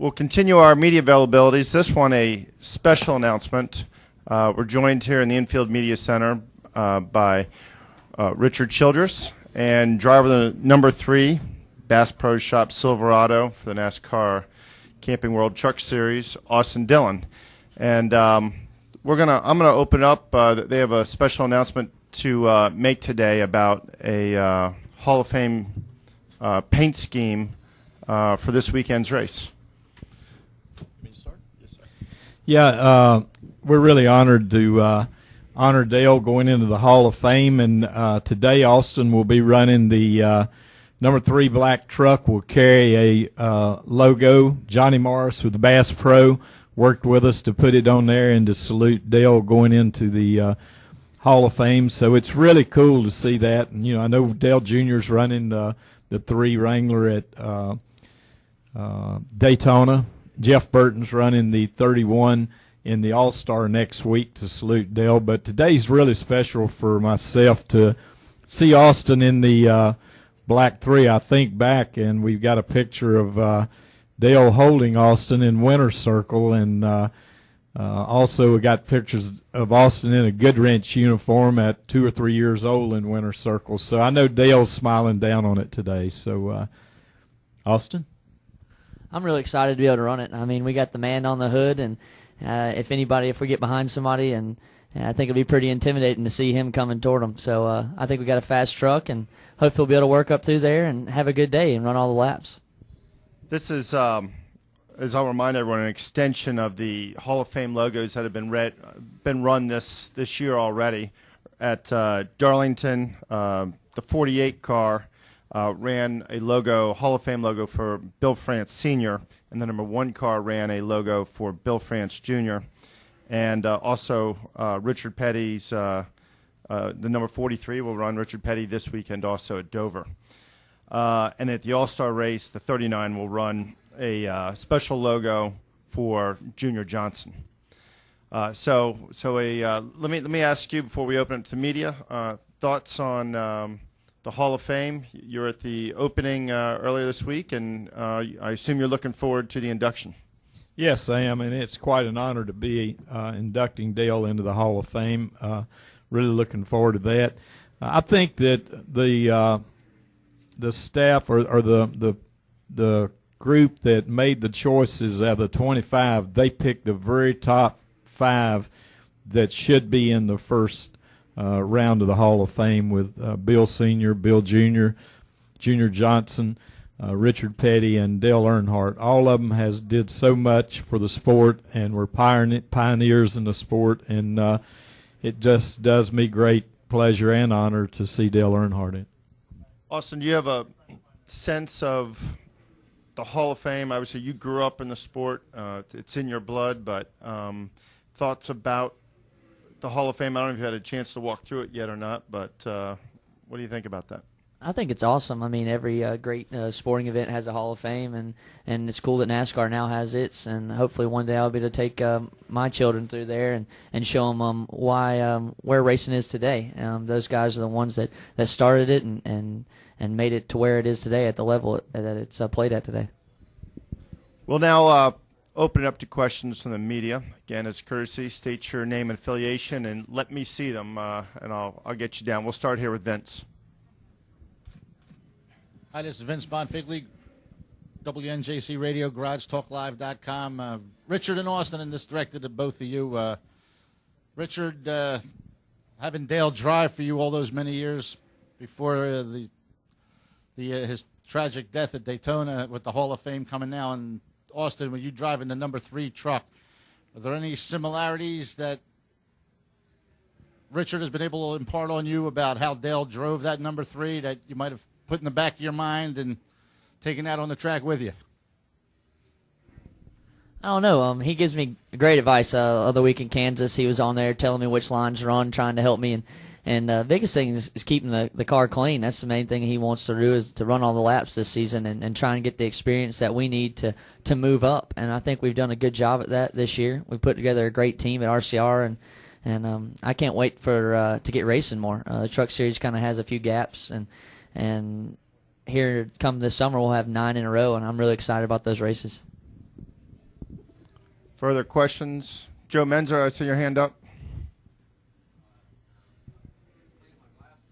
We'll continue our media availabilities. This one, a special announcement. We're joined here in the Infield Media Center by Richard Childress and driver of the number 3 Bass Pro Shop Silverado for the NASCAR Camping World Truck Series, Austin Dillon. And I'm gonna open up. They have a special announcement to make today about a Hall of Fame paint scheme for this weekend's race. Me to start? Yes, sir. Yeah, we're really honored to honor Dale going into the Hall of Fame, and today Austin will be running the number 3 black truck. Will carry a logo. Johnny Morris with the Bass Pro worked with us to put it on there and to salute Dale going into the Hall of Fame. So it's really cool to see that. And, I know Dale Jr.'s running the 3 Wrangler at Daytona. Jeff Burton's running the 31 in the All-Star next week to salute Dale. But today's really special for myself to see Austin in the black 3. I think back, and we've got a picture of Dale holding Austin in winter circle, and also we got pictures of Austin in a Goodwrench uniform at 2 or 3 years old in winter circle. So I know Dale's smiling down on it today. So, Austin? I'm really excited to be able to run it. I mean, we got the man on the hood, and if we get behind somebody, and I think it'll be pretty intimidating to see him coming toward them. So I think we got a fast truck, and hopefully we'll be able to work up through there and have a good day and run all the laps. This is, as I'll remind everyone, an extension of the Hall of Fame logos that have been run this year already. At Darlington, the 48 car ran a logo, Hall of Fame logo for Bill France Sr., and the number 1 car ran a logo for Bill France Jr. And also Richard Petty's, the number 43 will run Richard Petty this weekend also at Dover. And at the All-Star race, the 39 will run a special logo for Junior Johnson. Let me ask you before we open it to media, thoughts on the Hall of Fame. You're at the opening earlier this week, and I assume you're looking forward to the induction. Yes, I am, and it's quite an honor to be inducting Dale into the Hall of Fame. Really looking forward to that. I think that the staff or the group that made the choices out of the 25, they picked the very top 5 that should be in the first round of the Hall of Fame, with Bill Sr., Bill Jr., Junior Johnson, Richard Petty, and Dale Earnhardt. All of them did so much for the sport and were pioneers in the sport, and it just does me great pleasure and honor to see Dale Earnhardt in. Austin, do you have a sense of the Hall of Fame? Obviously, you grew up in the sport. It's in your blood, but thoughts about the Hall of Fame? I don't know if you had a chance to walk through it yet or not, but what do you think about that? I think it's awesome. I mean, every great sporting event has a Hall of Fame, and it's cool that NASCAR now has its, and hopefully one day I'll be able to take my children through there and show them where racing is today. Those guys are the ones that started it and made it to where it is today at the level that it's played at today. We'll now open it up to questions from the media. Again, as a courtesy, state your name and affiliation, and let me see them, and I'll get you down. We'll start here with Vince. Hi, this is Vince Bonfigli, WNJC Radio, GarageTalkLive.com. Richard and Austin, and this directed to both of you. Richard, having Dale drive for you all those many years before his tragic death at Daytona, with the Hall of Fame coming now, and Austin, when you driving the number 3 truck, are there any similarities that Richard has been able to impart on you about how Dale drove that number 3 that you might have put in the back of your mind and taken that on the track with you? I don't know. He gives me great advice. Other week in Kansas, he was on there telling me which lines to run, trying to help me. And the biggest thing is keeping the car clean. That's the main thing he wants to do, is to run all the laps this season and try and get the experience that we need to move up. And I think we've done a good job at that this year. We put together a great team at RCR, and I can't wait to get racing more. The Truck Series kind of has a few gaps, and here come this summer we'll have 9 in a row, and I'm really excited about those races. Further questions? Joe Menzer, I see your hand up.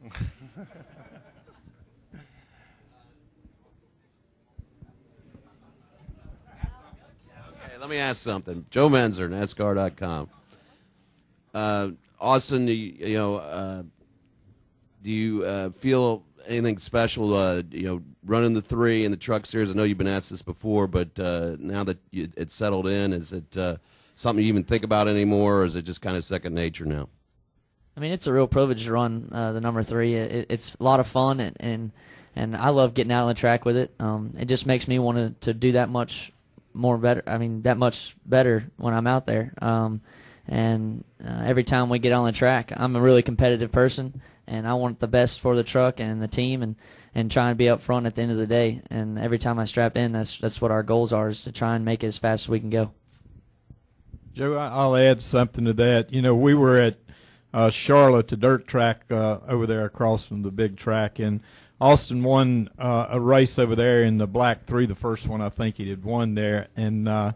Okay, let me ask something. Joe Menzer, NASCAR.com. Austin, do you feel anything special, running the 3 in the Truck Series? I know you've been asked this before, but now that it's settled in, is it something you even think about anymore, or is it just kind of second nature now? I mean, it's a real privilege to run the number 3. It's a lot of fun, and I love getting out on the track with it. It just makes me want to do that much more better. I mean, that much better when I'm out there. Every time we get on the track, I'm a really competitive person, and I want the best for the truck and the team, and trying to be up front at the end of the day. And every time I strap in, that's what our goals are, is to try and make it as fast as we can go. Joe, I'll add something to that. We were at Charlotte, the dirt track over there across from the big track, and Austin won a race over there in the Black 3, the first one I think he had won there, and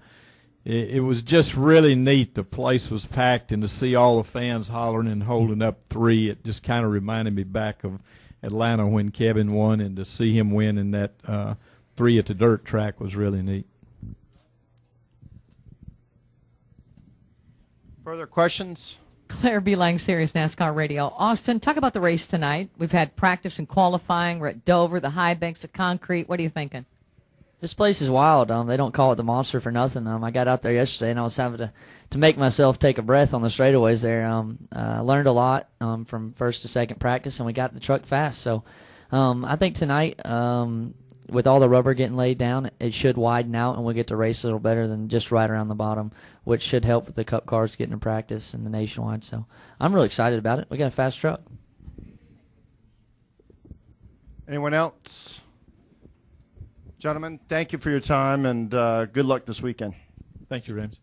it was just really neat. The place was packed, and to see all the fans hollering and holding up 3, it just kind of reminded me back of Atlanta when Kevin won, and to see him win in that 3 at the dirt track was really neat. Further questions? Claire B. Lang, Sirius NASCAR Radio. Austin, talk about the race tonight. We've had practice and qualifying. We're at Dover, the high banks of concrete. What are you thinking? This place is wild. They don't call it the Monster for nothing. I got out there yesterday, and I was having to make myself take a breath on the straightaways there. I learned a lot from first to second practice, and we got the truck fast. So I think tonight, with all the rubber getting laid down, it should widen out, and we'll get to race a little better than just right around the bottom, which should help with the Cup cars getting in practice and the Nationwide. So I'm really excited about it. We got a fast truck. Anyone else? Gentlemen, thank you for your time, and good luck this weekend. Thank you, Ramsey.